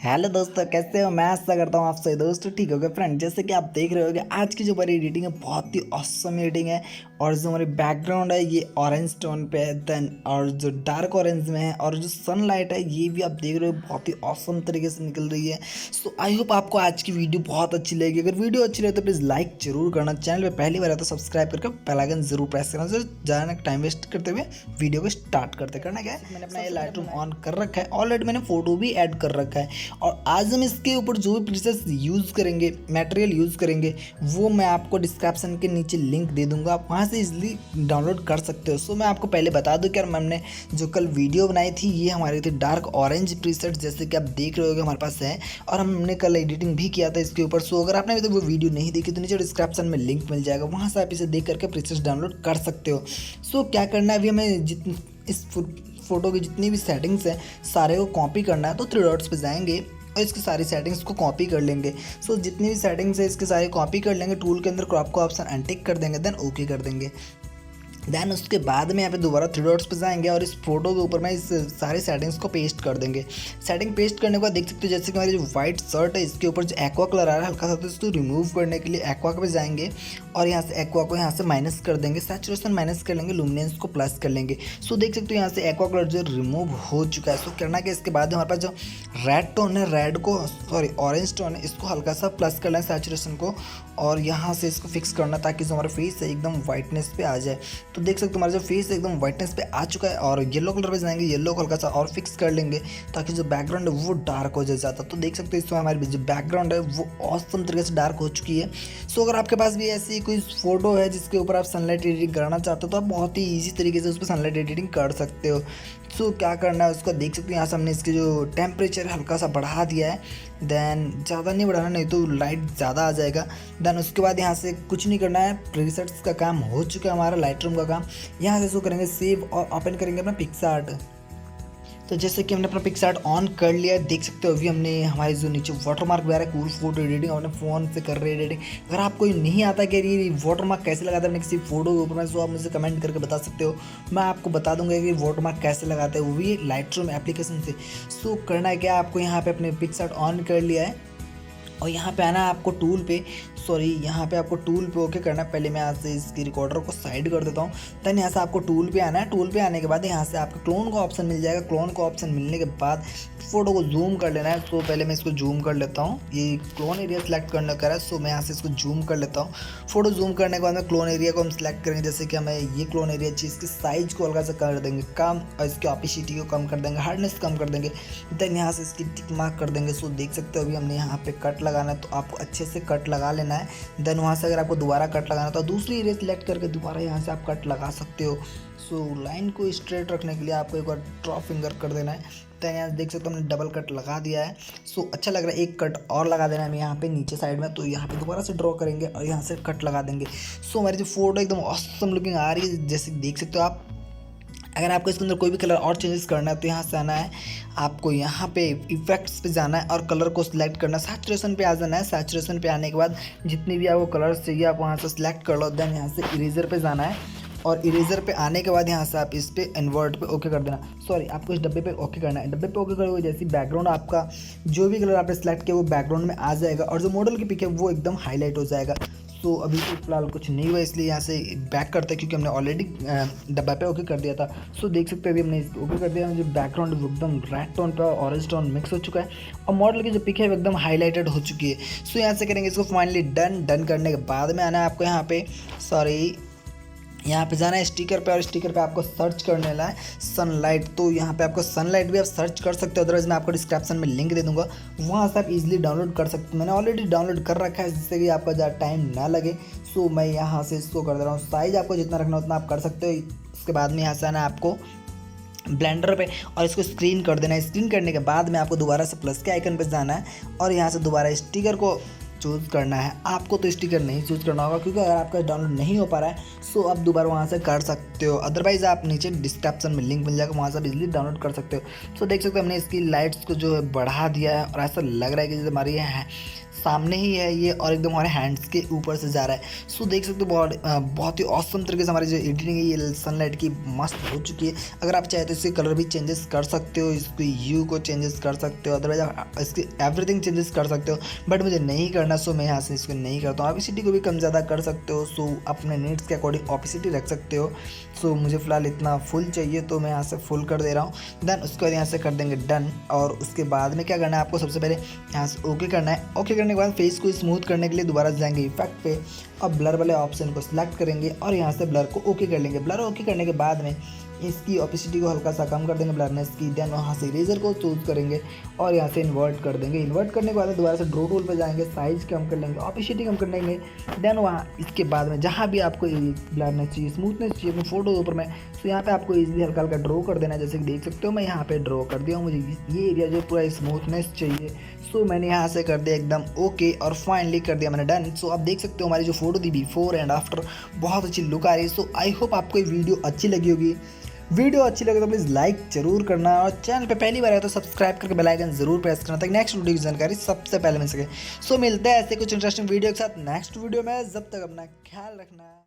Hello दोस्तों, कैसे हो? मैं आशा करता हूँ आप सही दोस्तों ठीक हो गए। फ्रेंड, जैसे कि आप देख रहे होगे आज की जो हमारी एडिटिंग है बहुत ही ऑसम एडिटिंग है। और जो हमारी बैकग्राउंड है ये ऑरेंज टोन पे है, देन और जो डार्क ऑरेंज में है, और जो सनलाइट है ये भी आप देख रहे हो बहुत ही ऑसम तरीके से निकल रही है। सो आई होप आपको आज की वीडियो बहुत अच्छी लगेगी। अगर वीडियो अच्छी लगे तो प्लीज़ लाइक जरूर करना, चैनल पर पहली बार है तो सब्सक्राइब करके बेल आइकन जरूर प्रेस करना। सर ज़्यादा टाइम वेस्ट करते हुए वीडियो को स्टार्ट करते करना क्या है, मैंने अपना ये लाइटरूम ऑन कर रखा है, ऑलरेडी मैंने फोटो भी ऐड कर रखा है। और आज हम इसके ऊपर जो भी प्रीसेस यूज़ करेंगे, मटेरियल यूज़ करेंगे, वो मैं आपको डिस्क्रिप्शन के नीचे लिंक दे दूंगा, आप वहाँ से इजीली डाउनलोड कर सकते हो। सो मैं आपको पहले बता दूं कि यार हमने जो कल वीडियो बनाई थी ये हमारी थी डार्क ऑरेंज प्रीसेट, जैसे कि आप देख रहे होगे हमारे पास है, और हमने कल एडिटिंग भी किया था इसके ऊपर। सो अगर आपने अभी तक वो वीडियो नहीं देखी तो नीचे डिस्क्रिप्शन में लिंक मिल जाएगा, वहाँ से आप इसे देख करके प्रीसेट डाउनलोड कर सकते हो। सो क्या करना है, अभी हमें जितनी इस फोटो की जितनी भी सेटिंग्स हैं सारे को कॉपी करना है। तो थ्री डॉट्स पे जाएंगे और इसकी सारी सेटिंग्स को कॉपी कर लेंगे। सो जितनी भी सेटिंग्स है इसके सारे कॉपी कर लेंगे, टूल के अंदर क्रॉप का ऑप्शन अनटिक कर देंगे, देन ओके कर देंगे। देन उसके बाद में यहाँ पे दोबारा थ्री डॉट्स पे जाएंगे और इस फोटो के ऊपर में इस सारी सेटिंग्स को पेस्ट कर देंगे। सेटिंग पेस्ट करने के बाद देख सकते हो जैसे कि हमारी जो वाइट शर्ट है इसके ऊपर जो एक्वा कलर आ रहा है हल्का सा, तो इसको रिमूव करने के लिए एक्वा पे जाएंगे और यहाँ से एक्वा को यहाँ से माइनस कर देंगे, सैचुरेशन माइनस कर लेंगे, लुमिनेंस को प्लस कर लेंगे। सो देख सकते हो यहाँ से एक्वा कलर जो रिमूव हो चुका है। सो करना कि इसके बाद हमारे पास जो रेड टोन है, रेड को सॉरी ऑरेंज टोन है, इसको हल्का सा प्लस करना है सैचुरेशन को, और यहाँ से इसको फिक्स करना ताकि जो हमारा फेस है एकदम वाइटनेस पे आ जाए। तो देख सकते हो हमारा जो फेस एकदम वाइटनेस पे आ चुका है। और येलो कलर पे जाएंगे, येलो को हल्का सा और फिक्स कर लेंगे ताकि जो बैकग्राउंड है वो डार्क हो जाए ज़्यादा। तो देख सकते हो इसमें हमारी जो बैकग्राउंड है वो ऑसम तरीके से डार्क हो चुकी है। सो अगर आपके पास भी ऐसी कोई फोटो है जिसके ऊपर आप सनलाइट एडिटिंग करना चाहते हो तो आप बहुत ही ईजी तरीके से उस पर सनलाइट एडिटिंग कर सकते हो। सो क्या करना है उसको देख सकते हो, यहाँ से हमने इसके जो टेम्परेचर हल्का सा बढ़ा दिया है, देन ज़्यादा नहीं बढ़ाना नहीं तो लाइट ज़्यादा आ जाएगा। देन उसके बाद यहाँ से कुछ नहीं करना है, प्रीसेट्स का काम हो चुका है हमारा, लाइटरूम का काम। यहाँ से इसको करेंगे सेव और ओपन करेंगे अपना पिक्सआर्ट। तो जैसे कि हमने अपना पिक्सआर्ट ऑन कर लिया, देख सकते हो अभी हमने हमारे जो नीचे वाटरमार्क भी आ रहा है, कूल फोटो एडिटिंग अपने फ़ोन से कर रहे हैं एडिटिंग। अगर आपको नहीं आता कि ये वाटरमार्क कैसे लगाते हैं अपने किसी फोटो के ऊपर में, तो आप मुझे कमेंट करके बता सकते हो, मैं आपको बता दूंगा कि वाटरमार्क कैसे लगाते हैं, वो भी लाइटरूम एप्लीकेशन से। सो करना है क्या, आपको यहाँ पे अपने पिक्सआर्ट ऑन कर लिया है और यहाँ पे आना है आपको टूल पे, सॉरी यहाँ पे आपको टूल पे ओके करना है। पहले मैं यहाँ से इसकी रिकॉर्डर को साइड कर देता हूँ, देन यहाँ से आपको टूल पे आना है। टूल पे आने के बाद यहाँ से आपको क्लोन का ऑप्शन मिल जाएगा। क्लोन का ऑप्शन मिलने के बाद फोटो को जूम कर लेना है। तो पहले मैं इसको जूम कर लेता हूँ, ये क्लोन एरिया सेलेक्ट करने का है। सो मैं यहाँ से इसको जूम कर लेता हूँ। फोटो जूम करने के बाद में क्लोन एरिया को हम सिलेक्ट करेंगे, जैसे कि हमें ये क्लोन एरिया चाहिए, इसके साइज को हल्का सा कर देंगे कम और इसकी ऑपिसिटी को कम कर देंगे, हार्डनेस कम कर देंगे। देन यहाँ से इसकी टिक मार्क कर देंगे। सो देख सकते हो अभी हमने यहाँ पे कट लगाना है, तो आपको अच्छे से कट लगा लेना है। देन वहाँ से अगर आपको दोबारा कट लगाना है तो दूसरी एरिया सेलेक्ट करके दोबारा यहाँ से आप कट लगा सकते हो। सो लाइन को स्ट्रेट रखने के लिए आपको एक बार ड्रॉ फिंगर कर देना है। तो यहाँ देख सकते हो हमने डबल कट लगा दिया है। सो अच्छा लग रहा है, एक कट और लगा देना है हमें यहाँ पे नीचे साइड में। तो यहाँ पे दोबारा से ड्रॉ करेंगे और यहाँ से कट लगा देंगे। सो हमारी जो फोटो एकदम ऑसम लुकिंग आ रही है, जैसे देख सकते हो आप। अगर आपको इसके अंदर कोई भी कलर और चेंजेस करना है तो यहाँ से आना है, आपको यहाँ पे इफेक्ट्स पे जाना है और कलर को सिलेक्ट करना है, सैचुरेशन पे आ जाना है। सैचुरेशन पे आने के बाद जितनी भी आपको कलर्स चाहिए आप वहाँ से सिलेक्ट कर लो। देन यहाँ से इरेजर पे जाना है और इरेजर पे आने के बाद यहाँ से आप इस पे इन्वर्ट पे ओके कर देना, सॉरी आपको इस डब्बे पे ओके करना है। डब्बे पे ओके करोगे जैसे बैकग्राउंड आपका जो भी कलर आपने सेलेक्ट किया वो बैकग्राउंड में आ जाएगा और जो मॉडल की पिक है वो एकदम हाईलाइट हो जाएगा। तो अभी तो फिलहाल कुछ नहीं हुआ, इसलिए यहाँ से बैक करते हैं क्योंकि हमने ऑलरेडी डब्बा पे ओके कर दिया था। सो देख सकते हैं अभी हमने ओके कर दिया, जो बैकग्राउंड वो एकदम रेड टोन पे और ऑरेंज टोन मिक्स हो चुका है और मॉडल की जो पिक है वो एकदम हाईलाइटेड हो चुकी है। सो यहाँ से करेंगे इसको फाइनली डन करने के बाद में आना है आपको यहाँ पे, सॉरी यहाँ पे जाना है स्टिकर पे और स्टिकर पे आपको सर्च करने वाला है सनलाइट। तो यहाँ पे आपको सनलाइट भी आप सर्च कर सकते हो, अदरवाइज मैं आपको डिस्क्रिप्शन में लिंक दे दूँगा, वहाँ से आप इजीली डाउनलोड कर सकते हो। मैंने ऑलरेडी डाउनलोड कर रखा है जिससे कि आपका ज़्यादा टाइम ना लगे। सो मैं यहाँ से इसको कर दे रहा हूँ, साइज़ आपको जितना रखना उतना आप कर सकते हो। उसके बाद में यहाँ से आना है आपको ब्लेंडर पे और इसको स्क्रीन कर देना है। स्क्रीन करने के बाद में आपको दोबारा से प्लस के आइकन पे जाना है और यहाँ से दोबारा स्टिकर को चूज़ करना है। आपको तो स्टिकर नहीं चूज़ करना होगा क्योंकि अगर आपका डाउनलोड नहीं हो पा रहा है सो आप दोबारा वहाँ से कर सकते हो, अदरवाइज़ आप नीचे डिस्क्रिप्शन में लिंक मिल जाएगा, वहाँ से आप इजीली डाउनलोड कर सकते हो। सो देख सकते हो हमने इसकी लाइट्स को जो है बढ़ा दिया है और ऐसा लग रहा है कि जैसे हमारी सामने ही है ये और एकदम हमारे हैंड्स के ऊपर से जा रहा है। सो देख सकते हो बहुत ही ऑसम तरीके से हमारी जो एडिटिंग है ये सनलाइट की मस्त हो चुकी है। अगर आप चाहे तो इसके कलर भी चेंजेस कर सकते हो, इसके यू को चेंजेस कर सकते हो, अदरवाइज आप इसके एवरीथिंग चेंजेस कर सकते हो, बट मुझे नहीं करना, सो मैं यहाँ से इसको नहीं करता हूँ। ऑपेसिटी को भी कम ज़्यादा कर सकते हो, सो अपने नीड्स के अकॉर्डिंग ऑपेसिटी रख सकते हो। सो मुझे फ़िलहाल इतना फुल चाहिए तो मैं यहाँ से फुल कर दे रहा हूँ। देन उसके बाद यहाँ से कर देंगे डन। और उसके बाद में क्या करना है आपको, सबसे पहले यहाँ से ओके करना है। ओके करने के बाद फेस को स्मूथ करने के लिए दोबारा जाएंगे इफेक्ट पे और ब्लर वाले ऑप्शन को सिलेक्ट करेंगे और यहाँ से ब्लर को ओके कर लेंगे। ब्लर ओके करने के बाद में इसकी ऑपेसिटी को हल्का सा कम कर देंगे, ब्लरनेस की। देन वहाँ से इरेजर को चूज करेंगे और यहाँ से इन्वर्ट कर देंगे। इन्वर्ट करने के बाद दोबारा से ड्रॉ टूल पे जाएंगे, साइज कम कर लेंगे, ऑपेसिटी कम कर लेंगे। देन वहाँ इसके बाद में जहाँ भी आपको ब्लरनेस चाहिए, स्मूथनेस चाहिए अपनी फोटो के ऊपर में, तो यहाँ पे आपको इजीली हल्का हल्का ड्रॉ कर देना है। जैसे कि देख सकते हो मैं यहाँ पे ड्रॉ कर दिया हूँ, मुझे ये एरिया जो पूरा स्मूथनेस चाहिए। सो मैंने यहाँ से कर दिया एकदम ओके और फाइनली कर दिया मैंने डन। सो आप देख सकते हो हमारी जो फोटो थी बिफोर एंड आफ्टर बहुत अच्छी लुक आ रही है। सो आई होप आपको ये वीडियो अच्छी लगी होगी। वीडियो अच्छी लगे तो प्लीज़ लाइक जरूर करना और चैनल पे पहली बार आए तो सब्सक्राइब करके बेल आइकन जरूर प्रेस करना ताकि नेक्स्ट वीडियो की जानकारी सबसे पहले मिल सके। सो मिलते हैं ऐसे कुछ इंटरेस्टिंग वीडियो के साथ नेक्स्ट वीडियो में। जब तक अपना ख्याल रखना।